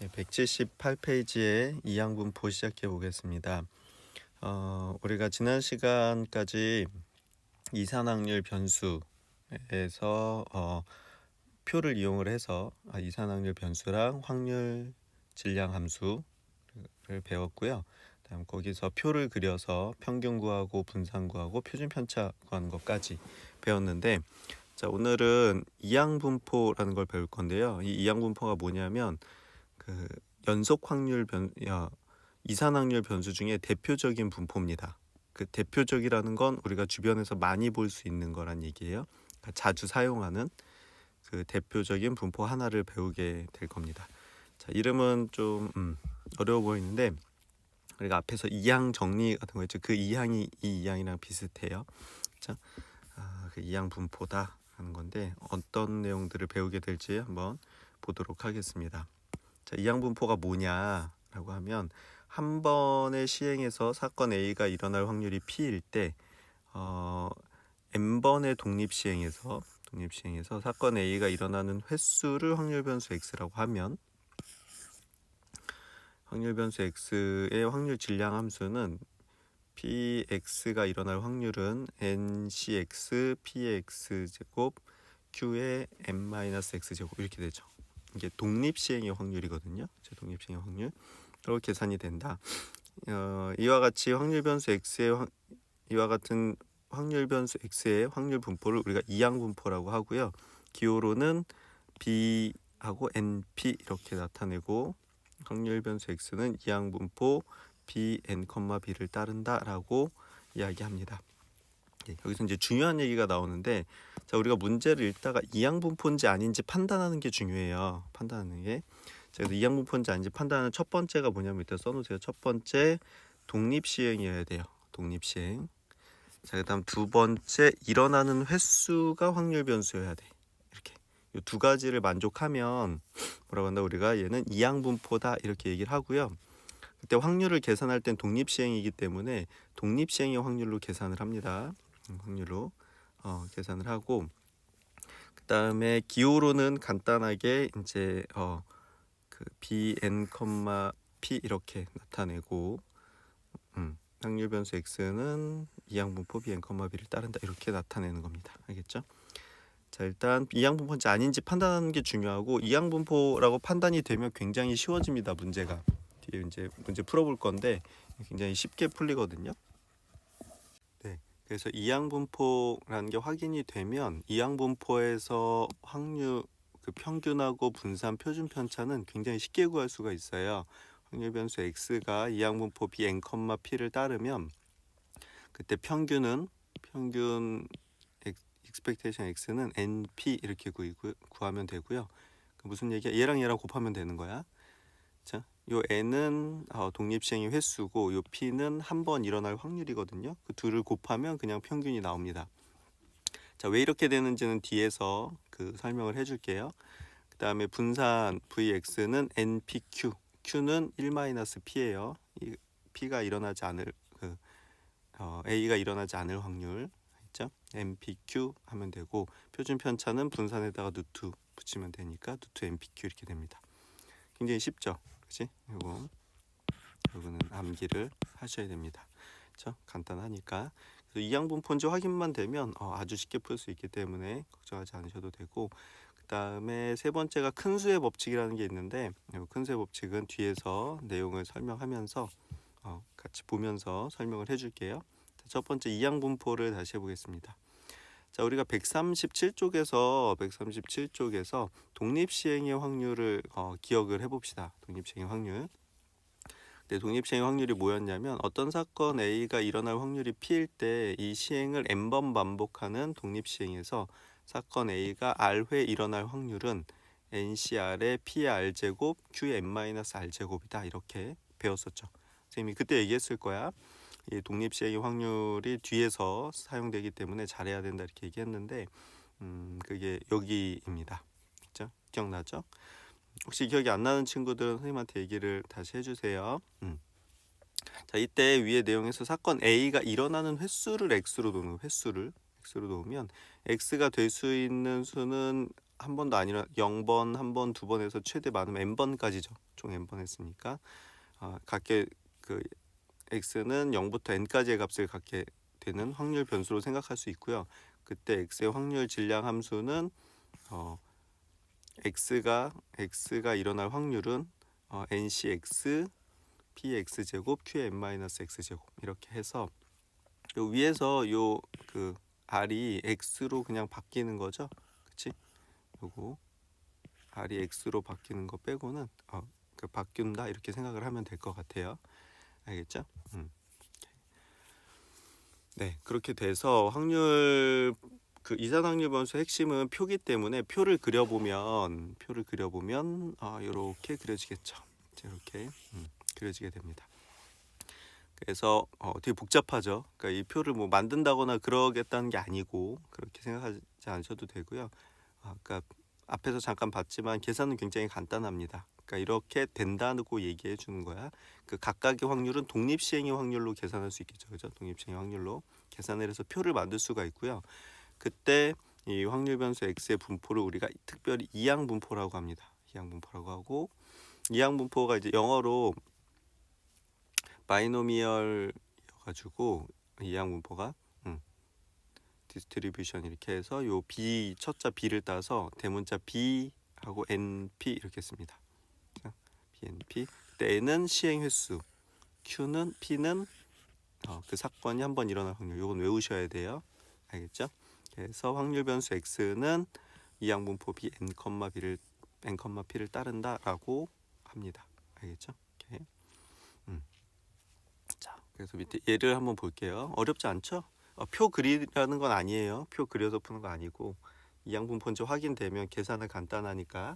178페이지의 이항분포 시작해 보겠습니다. 우리가 지난 시간까지 이산확률 변수에서 표를 이용을 해서 이산확률 변수랑 확률 질량 함수를 배웠고요. 다음 거기서 표를 그려서 평균 구하고 분산 구하고 표준 편차 구하는 것까지 배웠는데, 자, 오늘은 이항분포라는 걸 배울 건데요. 이 이항분포가 뭐냐면 그 연속 확률 이산 확률 변수 중에 대표적인 분포입니다. 그 대표적이라는 건 우리가 주변에서 많이 볼 수 있는 거란 얘기예요. 그러니까 자주 사용하는 그 대표적인 분포 하나를 배우게 될 겁니다. 자, 이름은 좀 어려워 보이는데 우리가 앞에서 이항 정리 같은 거 있죠. 그 이항이 이 이항이랑 비슷해요. 자, 그 이항 분포다 하는 건데 어떤 내용들을 배우게 될지 한번 보도록 하겠습니다. 자, 이항분포가 뭐냐라고 하면 한 번의 시행에서 사건 A가 일어날 확률이 P일 때 n번의 독립시행에서 사건 A가 일어나는 횟수를 확률변수 X라고 하면 확률변수 X의 확률 질량 함수는 PX가 일어날 확률은 NCX PX 제곱 Q의 N-X제곱 이렇게 되죠. 이게 독립시행의 확률이거든요. 독립시행의 확률. 로 계산이 된다. 이와 같이 확률변수 X의 이와 같은 확률변수 X의 확률 분포를 우리가 이항분포라고 하고요. 기호로는 B하고 NP 이렇게 나타내고 확률변수 X는 이항분포 BN, B를 따른다라고 이야기합니다. 여기서 이제 중요한 얘기가 나오는데, 자, 우리가 문제를 읽다가 이항분포인지 아닌지 판단하는 게 중요해요. 판단하는 게. 자, 그래서 이항분포인지 아닌지 판단하는 첫 번째가 뭐냐면 일단 써놓으세요. 첫 번째 독립시행이어야 돼요. 독립시행. 자, 그다음 두 번째 일어나는 횟수가 확률 변수여야 돼. 이렇게 이 두 가지를 만족하면 뭐라고 한다? 우리가 얘는 이항분포다 이렇게 얘기를 하고요. 그때 확률을 계산할 땐 독립시행이기 때문에 독립시행의 확률로 계산을 합니다. 확률로 계산을 하고, 그 다음에 기호로는 간단하게 이제 그 bn, p 이렇게 나타내고, 확률 변수 x는 이항분포 bn, b를 따른다 이렇게 나타내는 겁니다. 알겠죠? 자, 일단 이항분포인지 아닌지 판단하는 게 중요하고, 이항분포라고 판단이 되면 굉장히 쉬워집니다. 문제가 뒤에 이제 문제 풀어볼 건데 굉장히 쉽게 풀리거든요. 네, 그래서 이항분포라는 게 확인이 되면 이항분포에서 확률 그 평균하고 분산 표준 편차는 굉장히 쉽게 구할 수가 있어요. 확률 변수 x가 이항분포 bn, p를 따르면 그때 평균 expectation x는 np 이렇게 구하면 되고요. 무슨 얘기야? 얘랑 얘랑 곱하면 되는 거야. 자, 요 n은 독립시행의 횟수고 요 p는 한 번 일어날 확률이거든요. 그 둘을 곱하면 그냥 평균이 나옵니다. 자, 왜 이렇게 되는지는 뒤에서 그 설명을 해줄게요. 그 다음에 분산 vx는 npq, q는 1-p예요. 이 p가 일어나지 않을 a가 일어나지 않을 확률 있죠? npq 하면 되고, 표준 편차는 분산에다가 루트 붙이면 되니까 루트 npq 이렇게 됩니다. 굉장히 쉽죠? 그치? 요거는 암기를 하셔야 됩니다. 그렇죠? 간단하니까. 그래서 이항분포인지 확인만 되면 아주 쉽게 풀 수 있기 때문에 걱정하지 않으셔도 되고, 그 다음에 세 번째가 큰 수의 법칙이라는 게 있는데, 큰 수의 법칙은 뒤에서 내용을 설명하면서 같이 보면서 설명을 해줄게요. 첫 번째 이항분포를 다시 해보겠습니다. 자, 우리가 137쪽에서 독립시행의 확률을 기억을 해봅시다. 독립시행의 확률. 네, 독립시행의 확률이 뭐였냐면 어떤 사건 A가 일어날 확률이 P일 때 이 시행을 n번 반복하는 독립시행에서 사건 A가 R회 일어날 확률은 NCR의 P의 R제곱 Q의 N-R제곱이다 이렇게 배웠었죠. 선생님이 그때 얘기했을 거야. 이 독립시행의 확률이 뒤에서 사용되기 때문에 잘해야 된다 이렇게 얘기했는데 그게 여기입니다. 그렇죠? 기억나죠? 혹시 기억이 안 나는 친구들은 선생님한테 얘기를 다시 해주세요. 자, 이때 위의 내용에서 사건 A가 일어나는 횟수를 x로 놓으면 x가 될 수 있는 수는 한 번도 아니라 0번, 한 번, 두 번 해서 최대 많으면 n번까지죠. 총 n번 했으니까 갖게 그 x는 0부터 n까지의 값을 갖게 되는 확률 변수로 생각할 수 있고요. 그때 x의 확률 질량 함수는 x가 일어날 확률은 ncx px 제곱 qn-x 제곱 이렇게 해서 요 위에서 요 그 r이 x로 그냥 바뀌는 거죠. 그치? 요거 r이 x로 바뀌는 거 빼고는 그 바뀐다 이렇게 생각을 하면 될 것 같아요. 알겠죠? 네, 그렇게 돼서 확률 그 이산확률 변수의 핵심은 표기 때문에 표를 그려보면 이렇게 그려지겠죠. 이렇게 그려지게 됩니다. 그래서 되게 복잡하죠. 그러니까 이 표를 뭐 만든다거나 그러겠다는 게 아니고 그렇게 생각하지 않으셔도 되고요. 아까 앞에서 잠깐 봤지만 계산은 굉장히 간단합니다. 그러니까 이렇게 된다고 얘기해 주는 거야. 그 각각의 확률은 독립시행의 확률로 계산할 수 있겠죠. 그죠? 독립시행의 확률로 계산을 해서 표를 만들 수가 있고요. 그때 이 확률 변수 x의 분포를 우리가 특별히 이항 분포라고 합니다. 이항 분포라고 하고 이항 분포가 이제 영어로 바이노미얼 가지고 이항 분포가 디스트리뷰션 이렇게 해서 요 b 첫자 b를 따서 대문자 b하고 np 이렇게 씁니다. bnp n은 시행 횟수, q는 p는 그 사건이 한번 일어날 확률. 요건 외우셔야 돼요. 알겠죠? 그래서 확률 변수 x는 이항 분포 b n, b를 n, p를 따른다라고 합니다. 알겠죠? 오케이. 자, 그래서 밑에 예를 한번 볼게요. 어렵지 않죠? 표 그리라는 건 아니에요. 표 그려서 푸는 거 아니고 이항분포인지 확인되면 계산은 간단하니까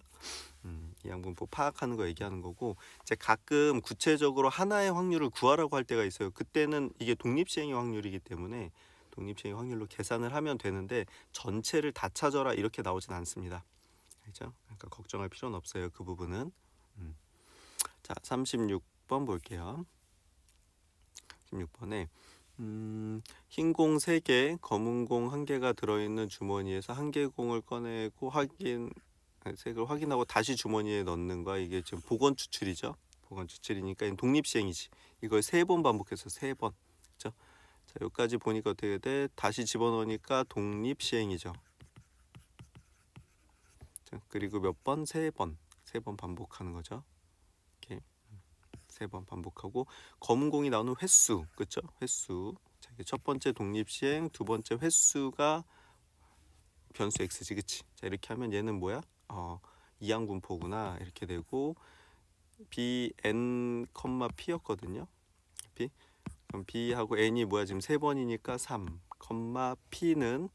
이항분포 파악하는 거 얘기하는 거고, 이제 가끔 구체적으로 하나의 확률을 구하라고 할 때가 있어요. 그때는 이게 독립시행의 확률이기 때문에 독립시행의 확률로 계산을 하면 되는데 전체를 다 찾아라 이렇게 나오진 않습니다. 알죠? 그러니까 걱정할 필요는 없어요. 그 부분은. 자, 36번 볼게요. 16번에 흰 공 3개, 검은 공 1개가 들어있는 주머니에서 한 개 공을 꺼내고 색을 확인하고 다시 주머니에 넣는 거야. 이게 지금 복원 추출이죠. 복원 추출이니까 독립시행이지. 이걸 3번 반복해서 3번. 그렇죠? 자, 여기까지 보니까 어떻게 돼? 다시 집어넣으니까 독립시행이죠. 자, 그리고 몇 번? 3번. 3번 반복하는 거죠. 이렇게 3번 반복하고 검은 공이 나오는 횟수, 그렇죠? 횟수. 자, 첫 번째 독립시행, 두 번째 횟수가 변수 x지, 그치? 자, 이렇게 하면 얘는 뭐야? 이항분포구나 이렇게 되고 bn, p였거든요. p. 그럼 b하고 n이 뭐야? 지금 3번이니까 3, p는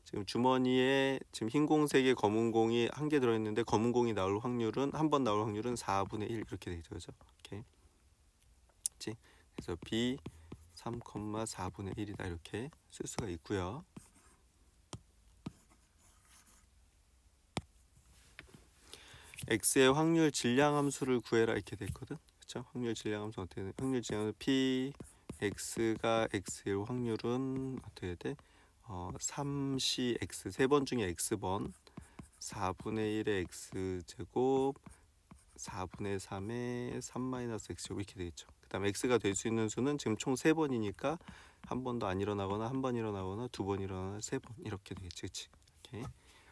지금 주머니에 지금 흰 공 3개, 검은 공이 1개 들어있는데 검은 공이 나올 확률은 한 번 나올 확률은 4분의 1 이렇게 되죠, 그죠? 오케이. 그치? 그래서 b 3,4분의 1이다 이렇게 쓸 수가 있고요. x의 확률 질량 함수를 구해라 이렇게 돼 있거든. 그렇죠? 확률 질량 함수 어떻게 돼? 확률 질량 p x가 x의 확률은 어떻게 돼? 3cx 3번 중에 x번 4분의 1의 x 제곱 4분의 3의 3-x 제곱 이렇게 되겠죠. 그 다음 x가 될 수 있는 수는 지금 총 3번이니까 한 번도 안 일어나거나 한 번 일어나거나 두 번 일어나거나 3번 이렇게 되겠지. 그치? 이렇게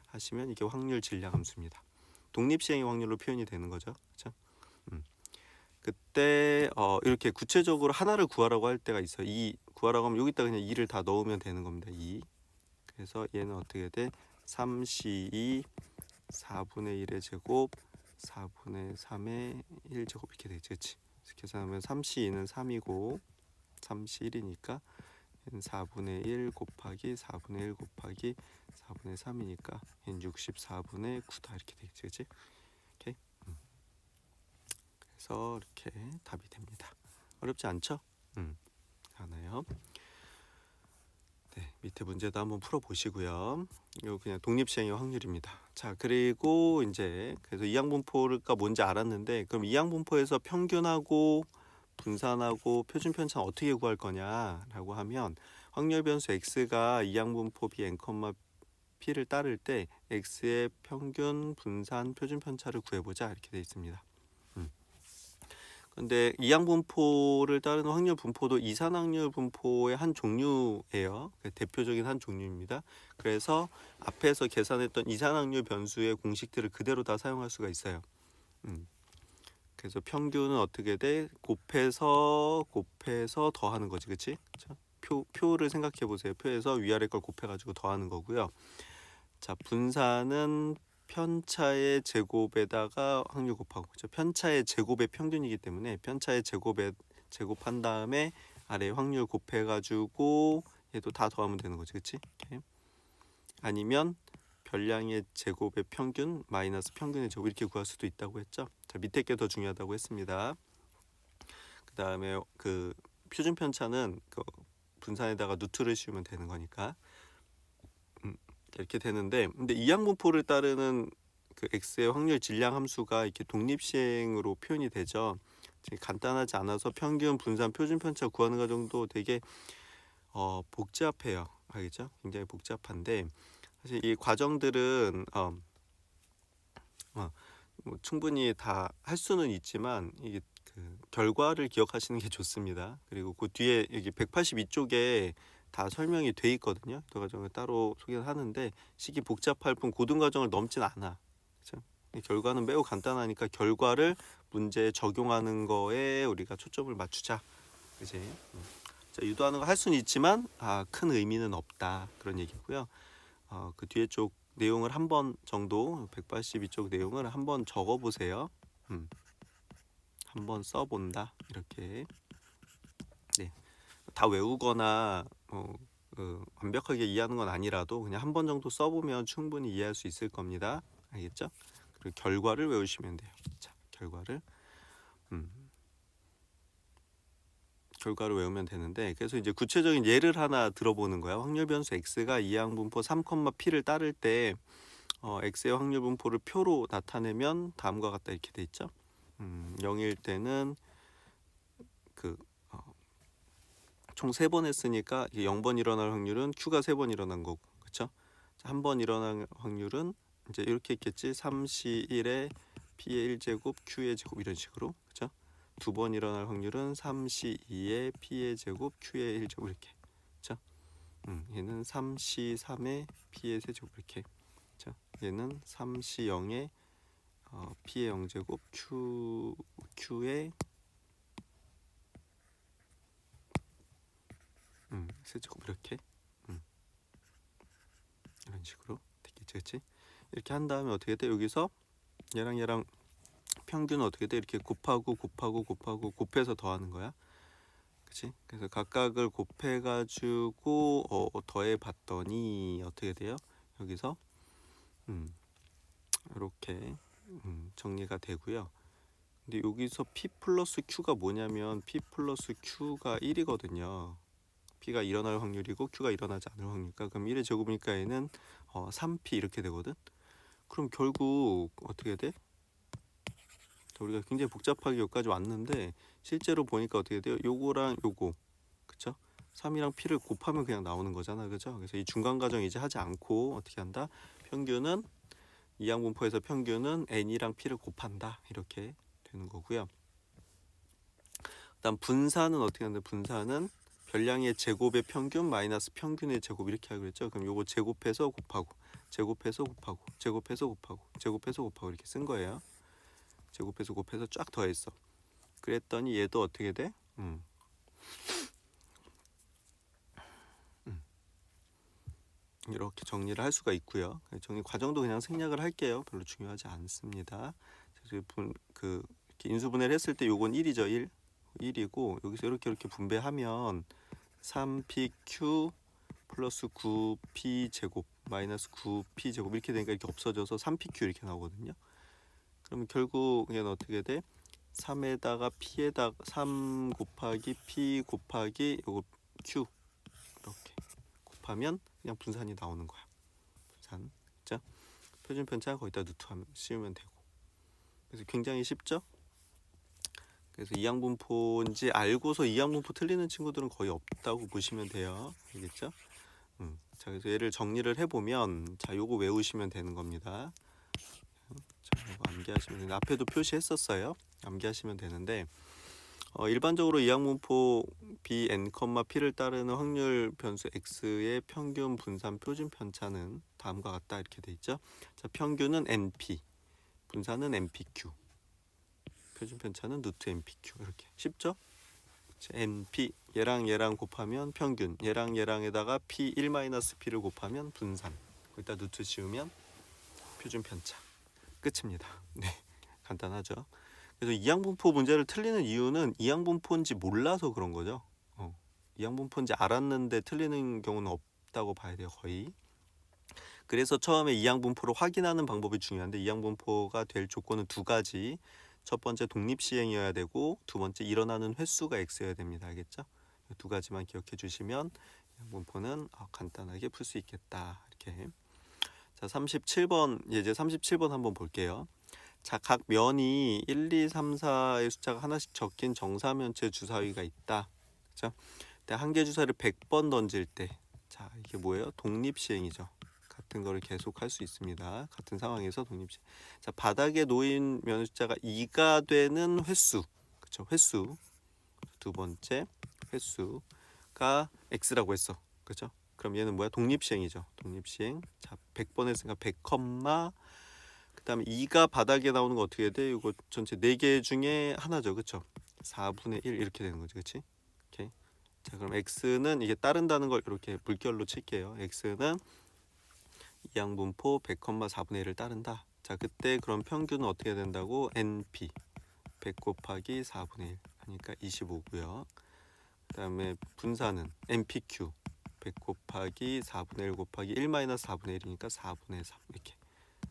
하시면 이게 확률 질량 함수입니다. 독립시행의 확률로 표현이 되는 거죠. 그렇죠? 그때 이렇게 구체적으로 하나를 구하라고 할 때가 있어요. 2 구하라고 하면 여기다 그냥 2를 다 넣으면 되는 겁니다. 2. 그래서 얘는 어떻게 돼? 3c2 4분의 1의 제곱 4분의 3의 1제곱 이렇게 되지. 그치? 계산하면 3c2는 3이고 3c1이니까 4분의 1 곱하기 4분의 1 곱하기 4분의 3이니까 64분의 9다 이렇게 되겠지. 그치? 오케이? 그래서 이렇게 답이 됩니다. 어렵지 않죠? 하나요. 네, 밑에 문제도 한번 풀어보시고요. 이거 그냥 독립시행의 확률입니다. 자, 그리고 이제 그래서 이항분포가 뭔지 알았는데 그럼 이항분포에서 평균하고 분산하고 표준 편차는 어떻게 구할 거냐라고 하면 확률 변수 x가 이항분포 b n, P를 따를 때 X의 평균, 분산, 표준 편차를 구해보자 이렇게 되어 있습니다. 근데 이항분포를 따르는 확률 분포도 이산확률 분포의 한 종류예요. 대표적인 한 종류입니다. 그래서 앞에서 계산했던 이산확률 변수의 공식들을 그대로 다 사용할 수가 있어요. 그래서 평균은 어떻게 돼? 곱해서 더하는 거지, 그치? 표를 생각해 보세요. 표에서 위아래 걸 곱해가지고 더하는 거고요. 자, 분산은 편차의 제곱에다가 확률 곱하고, 그렇죠? 편차의 제곱의 평균이기 때문에 편차의 제곱한 다음에 아래 확률 곱해가지고 얘도 다 더하면 되는 거지, 그렇지? 아니면 별량의 제곱의 평균 마이너스 평균의 제곱 이렇게 구할 수도 있다고 했죠. 자, 밑에 게 더 중요하다고 했습니다. 그 다음에 그 표준 편차는 그 분산에다가 루트를 씌우면 되는 거니까. 이렇게 되는데, 근데 이항분포를 따르는 그 x의 확률 질량 함수가 이렇게 독립시행으로 표현이 되죠. 간단하지 않아서 평균, 분산, 표준 편차 구하는 과정도 되게 복잡해요. 알겠죠? 굉장히 복잡한데 사실 이 과정들은 뭐 충분히 다 할 수는 있지만 이게 그 결과를 기억하시는 게 좋습니다. 그리고 그 뒤에 여기 182쪽에 다 설명이 돼 있거든요. 그 과정을 따로 소개를 하는데 식이 복잡할 뿐 고등 과정을 넘진 않아. 그렇죠? 결과는 매우 간단하니까 결과를 문제에 적용하는 거에 우리가 초점을 맞추자. 그지? 자, 유도하는 거 할 수는 있지만 큰 의미는 없다. 그런 얘기고요. 그 뒤에 쪽 내용을 한 번 정도 182쪽 내용을 한번 적어 보세요. 한번 써본다. 이렇게. 네. 다 외우거나 완벽하게 이해하는 건 아니라도 그냥 한 번 정도 써보면 충분히 이해할 수 있을 겁니다. 알겠죠? 그리고 결과를 외우시면 돼요. 자, 결과를 외우면 되는데, 그래서 이제 구체적인 예를 하나 들어보는 거야. 확률 변수 x가 이항분포 3,p를 따를 때 x의 확률 분포를 표로 나타내면 다음과 같다 이렇게 돼 있죠. 0일 때는 총 3번 했으니까 0번 일어날 확률은 q가 3번 일어난 거고, 그렇죠? 한 번 일어날 확률은 이제 이렇게 있겠지. 3c1에 p의 1제곱 q의 제곱 이런 식으로, 그렇죠? 2번 일어날 확률은 3c2에 p의 제곱 q의 1제곱 이렇게, 그렇죠? 얘는 3c3에 p의 세제곱 이렇게, 그렇죠? 얘는 3c0에 p의 0제곱 q의 세제곱 이렇게 이런 식으로 됐겠지, 그치? 이렇게 한 다음에 어떻게 돼? 여기서 얘랑 평균은 어떻게 돼? 이렇게 곱해서 더하는 거야, 그치? 그래서 각각을 곱해가지고 더해 봤더니 어떻게 돼요? 여기서 이렇게 정리가 되고요. 근데 여기서 p 플러스 q가 뭐냐면 p 플러스 q가 1이거든요. p가 일어날 확률이고 q가 일어나지 않을 확률이니까, 그럼 1의 제곱이니까 얘는 3p 이렇게 되거든. 그럼 결국 어떻게 돼? 우리가 굉장히 복잡하게 여기까지 왔는데 실제로 보니까 어떻게 돼요? 요거랑 요거, 그쵸? 3이랑 p를 곱하면 그냥 나오는 거잖아, 그죠? 그래서 이 중간 과정 이제 하지 않고 어떻게 한다? 평균은 이항분포에서 평균은 n이랑 p를 곱한다 이렇게 되는 거고요. 그다음 분산은 어떻게 하는데, 분산은 별량의 제곱의 평균 마이너스 평균의 제곱 이렇게 하기로 했죠. 그럼 요거 제곱해서 곱하고 제곱해서 곱하고 제곱해서 곱하고 제곱해서 곱하고 이렇게 쓴 거예요. 제곱해서 곱해서 쫙 더했어. 그랬더니 얘도 어떻게 돼? 이렇게 정리를 할 수가 있고요. 정리 과정도 그냥 생략을 할게요. 별로 중요하지 않습니다. 이렇게 인수분해를 했을 때 요건 1이죠. 1이고 여기서 이렇게 분배하면 3pq 플러스 9p 제곱 마이너스 9p 제곱 이렇게 되니까 이렇게 없어져서 3pq 이렇게 나오거든요. 그러면 결국 얘는 어떻게 돼? 3에다가 p에다가 3 곱하기 p 곱하기 요거 q 이렇게 곱하면 그냥 분산이 나오는 거야. 분산. 자, 표준 편차 거기다 루트하면 씌우면 되고. 그래서 굉장히 쉽죠? 그래서 이항분포인지 알고서 이항분포 틀리는 친구들은 거의 없다고 보시면 돼요. 알겠죠? 자, 그래서 얘를 정리를 해보면, 자, 요거 외우시면 되는 겁니다. 자, 요거 암기하시면 되는데, 앞에도 표시했었어요. 암기하시면 되는데, 일반적으로 이항분포 bn, p를 따르는 확률 변수 x의 평균 분산 표준 편차는 다음과 같다 이렇게 돼 있죠. 자, 평균은 np, 분산은 npq, 표준 편차는 루트 npq 이렇게 쉽죠? 자, np 얘랑 곱하면 평균, 얘랑에다가 p1-p를 곱하면 분산, 거기다 루트 지우면 표준 편차. 끝입니다. 네, 간단하죠. 그래서 이항분포 문제를 틀리는 이유는 이항분포인지 몰라서 그런 거죠. 이항분포인지 알았는데 틀리는 경우는 없다고 봐야 돼요, 거의. 그래서 처음에 이항분포를 확인하는 방법이 중요한데, 이항분포가 될 조건은 두 가지. 첫 번째 독립시행이어야 되고, 두 번째 일어나는 횟수가 x여야 됩니다. 알겠죠? 두 가지만 기억해 주시면 이항분포는 간단하게 풀 수 있겠다. 이렇게. 자, 37번 예제 37번 한번 볼게요. 자, 각 면이 1, 2, 3, 4의 숫자가 하나씩 적힌 정사면체 주사위가 있다. 그렇죠? 한 개 주사위를 100번 던질 때, 자, 이게 뭐예요? 독립시행이죠. 같은 거를 계속 할 수 있습니다. 같은 상황에서 독립시행. 자, 바닥에 놓인 면 숫자가 2가 되는 횟수. 그렇죠? 횟수. 두 번째 횟수가 x라고 했어. 그렇죠? 그럼 얘는 뭐야? 독립시행이죠. 독립시행. 자, 100번 했으니까 100, 그 다음에 2가 바닥에 나오는 거 어떻게 돼? 이거 전체 4개 중에 하나죠. 그쵸? 4분의 1 이렇게 되는 거지. 그치? 오케이. 자, 그럼 x는 이게 따른다는 걸 이렇게 물결로 칠게요. x는 이항분포 100, 4분의 1을 따른다. 자, 그때 그럼 평균은 어떻게 된다고? np 100 곱하기 4분의 1 하니까 25고요. 그 다음에 분산은 npq 100 곱하기 4분의 1 곱하기 1-4분의 1이니까 4분의 3 이렇게.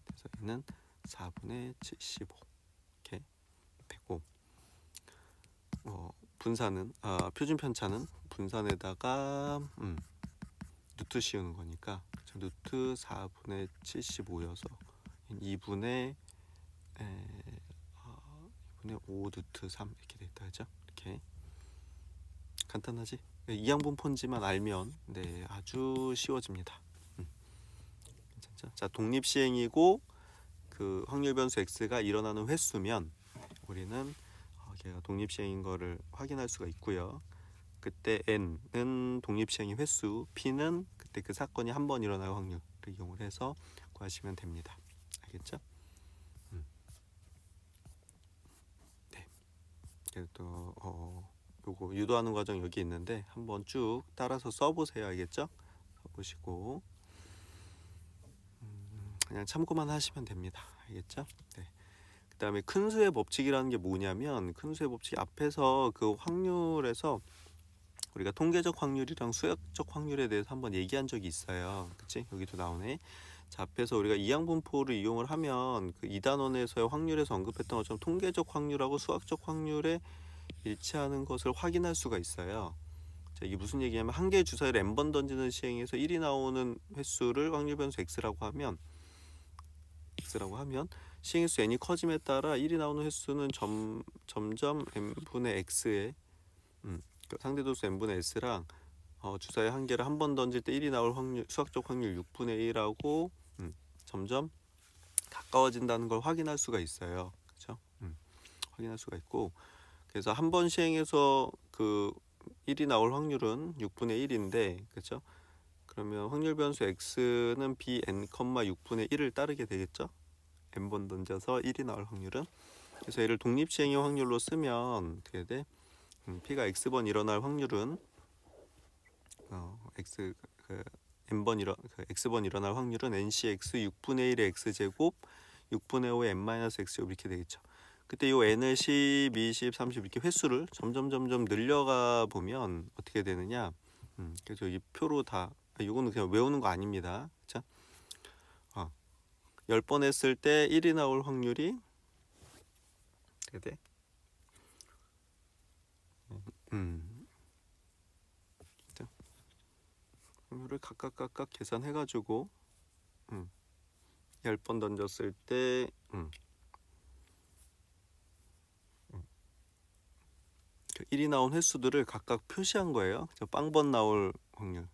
그래서 얘는 4분의 75 이렇게 되고, 분산은 표준 편차는 분산에다가 루트 씌우는 거니까 루트 4분의 75여서 2분의 5 루트 3 이렇게 됐다. 그죠? 이렇게 간단하지? 이항분포인지만 알면 네, 아주 쉬워집니다. 괜찮죠? 자, 독립시행이고 그 확률 변수 x가 일어나는 횟수면 우리는 걔가 독립시행인 거를 확인할 수가 있고요. 그때 n은 독립시행의 횟수, p는 그때 그 사건이 한 번 일어날 확률을 이용을 해서 구하시면 됩니다. 알겠죠? 네. 또 요거 유도하는 과정 여기 있는데 한번 쭉 따라서 써보세요. 알겠죠? 써보시고 그냥 참고만 하시면 됩니다. 알겠죠? 네. 그 다음에 큰 수의 법칙이라는 게 뭐냐면, 큰 수의 법칙 앞에서 그 확률에서 우리가 통계적 확률이랑 수학적 확률에 대해서 한번 얘기한 적이 있어요. 그치? 여기도 나오네. 자, 앞에서 우리가 이항분포를 이용을 하면 그 2단원에서의 확률에서 언급했던 것처럼 통계적 확률하고 수학적 확률에 일치하는 것을 확인할 수가 있어요. 자, 이게 무슨 얘기냐면 한 개의 주사위를 n번 던지는 시행에서 1이 나오는 횟수를 확률 변수 x라고 하면 시행 횟수 n이 커짐에 따라 1이 나오는 횟수는 점점 n분의 x의 상대도수 n분의 s랑 주사위 한 개를 한 번 던질 때 1이 나올 확률, 수학적 확률 6분의 1하고 점점 가까워진다는 걸 확인할 수가 있어요. 그렇죠? 확인할 수가 있고, 그래서 한 번 시행해서 그 1이 나올 확률은 6분의 1인데, 그렇죠? 그러면 확률 변수 x는 bn, 6분의 1을 따르게 되겠죠? n번 던져서 1이 나올 확률은. 그래서 얘를 독립시행의 확률로 쓰면 어떻게 돼? p가 x번 일어날 확률은 x번 일어날 확률은 ncx 6분의 1의 x제곱 6분의 5의 n-x제곱 이렇게 되겠죠. 그때 이 n을 10, 20, 30 이렇게 횟수를 점점 늘려가 보면 어떻게 되느냐? 그래서 이 표로 다 이거는 그냥 외우는 거 아닙니다. 그렇죠? 10번 했을 때 1이 나올 확률이 어떻게 돼? 확률을 각각 계산해가지고 10번 던졌을 때 1이 나온 횟수들을 각각 표시한 거예요. 빵번 나올 확률,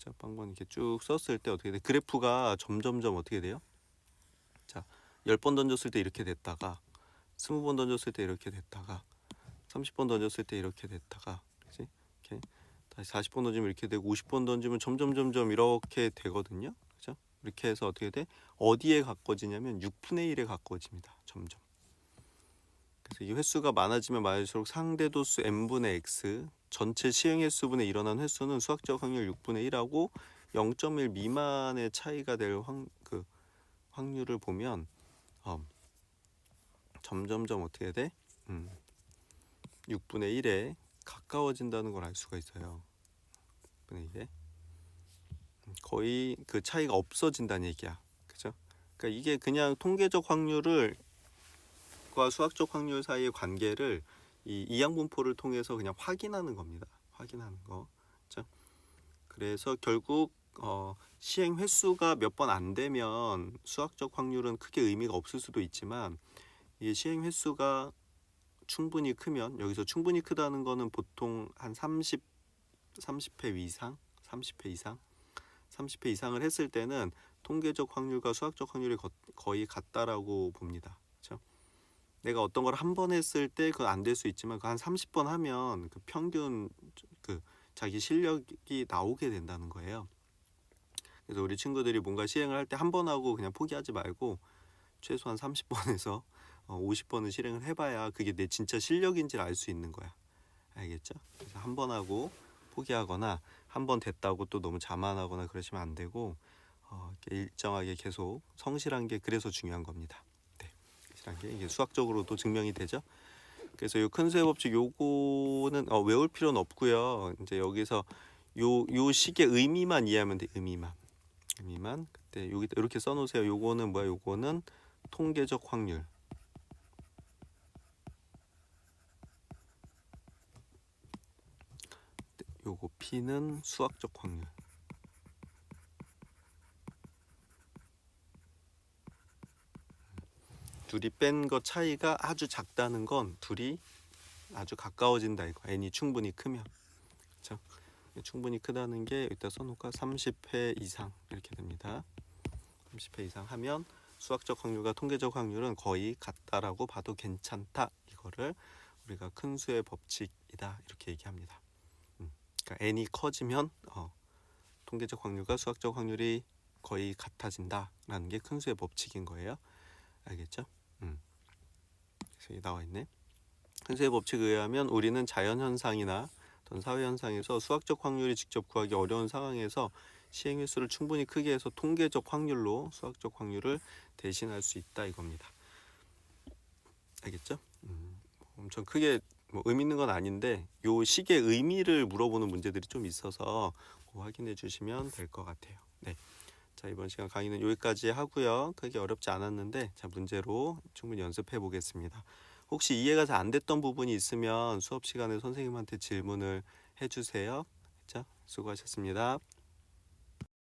자, 한번 이렇게 쭉 썼을 때 어떻게 돼? 그래프가 점점점 어떻게 돼요? 자, 10번 던졌을 때 이렇게 됐다가 20번 던졌을 때 이렇게 됐다가 30번 던졌을 때 이렇게 됐다가 그치? 이렇게 다시 40번 던지면 이렇게 되고 50번 던지면 점점 이렇게 되거든요. 그죠? 이렇게 해서 어떻게 돼? 어디에 가까워지냐면 6분의 1에 가까워집니다. 점점. 그래서 이 횟수가 많아지면 많아질수록 상대도수 n분의 x 전체 시행 횟수분의 일어난 횟수는 수학적 확률 6분의 1하고 0.1 미만의 차이가 될 확률을 보면 점점점 어떻게 돼? 6분의 1에 가까워진다는 걸 알 수가 있어요. 6분의 1에 거의 그 차이가 없어진다는 얘기야. 그죠? 그러니까 이게 그냥 통계적 확률을 과 수학적 확률 사이의 관계를 이 이항분포를 통해서 그냥 확인하는 겁니다. 확인하는 거. 그렇죠? 그래서 결국 시행 횟수가 몇 번 안 되면 수학적 확률은 크게 의미가 없을 수도 있지만 이 시행 횟수가 충분히 크면 여기서 충분히 크다는 거는 보통 한 30회 이상, 30회 이상, 30회 이상을 했을 때는 통계적 확률과 수학적 확률이 거의 같다라고 봅니다. 그렇죠? 내가 어떤 걸 한 번 했을 때 그건 안 될 수 있지만 그 한 30번 하면 그 평균 그 자기 실력이 나오게 된다는 거예요. 그래서 우리 친구들이 뭔가 시행을 할 때 한 번 하고 그냥 포기하지 말고 최소한 30번에서 50번은 실행을 해봐야 그게 내 진짜 실력인지를 알 수 있는 거야. 알겠죠? 그래서 한 번 하고 포기하거나 한 번 됐다고 또 너무 자만하거나 그러시면 안 되고 이렇게 일정하게 계속 성실한 게 그래서 중요한 겁니다. 네, 성실한 게 이게 수학적으로도 증명이 되죠. 그래서 요 큰 수의 법칙 요거는 외울 필요는 없고요. 이제 여기서 요 식의 의미만 이해하면 돼. 의미만 그때 여기 이렇게 써놓으세요. 요거는 뭐야? 요거는 통계적 확률. 요거 P는 수학적 확률. 둘이 뺀 거 차이가 아주 작다는 건 둘이 아주 가까워진다 이거. n이 충분히 크면. 그렇죠? 충분히 크다는 게 여기다 써놓을까? 30회 이상 이렇게 됩니다. 30회 이상 하면 수학적 확률과 통계적 확률은 거의 같다라고 봐도 괜찮다. 이거를 우리가 큰 수의 법칙이다 이렇게 얘기합니다. 그러니까 n이 커지면 통계적 확률과 수학적 확률이 거의 같아진다라는 게 큰 수의 법칙인 거예요. 알겠죠? 그래서 여기 나와 있네. 큰 수의 법칙에 의하면 우리는 자연현상이나 어떤 사회현상에서 수학적 확률이 직접 구하기 어려운 상황에서 시행 횟수를 충분히 크게 해서 통계적 확률로 수학적 확률을 대신할 수 있다 이겁니다. 알겠죠? 엄청 크게 뭐 의미 있는 건 아닌데 요 식의 의미를 물어보는 문제들이 좀 있어서 확인해 주시면 될 것 같아요. 네. 자, 이번 시간 강의는 여기까지 하고요. 크게 어렵지 않았는데 자, 문제로 충분히 연습해 보겠습니다. 혹시 이해가 잘 안 됐던 부분이 있으면 수업 시간에 선생님한테 질문을 해주세요. 자, 수고하셨습니다.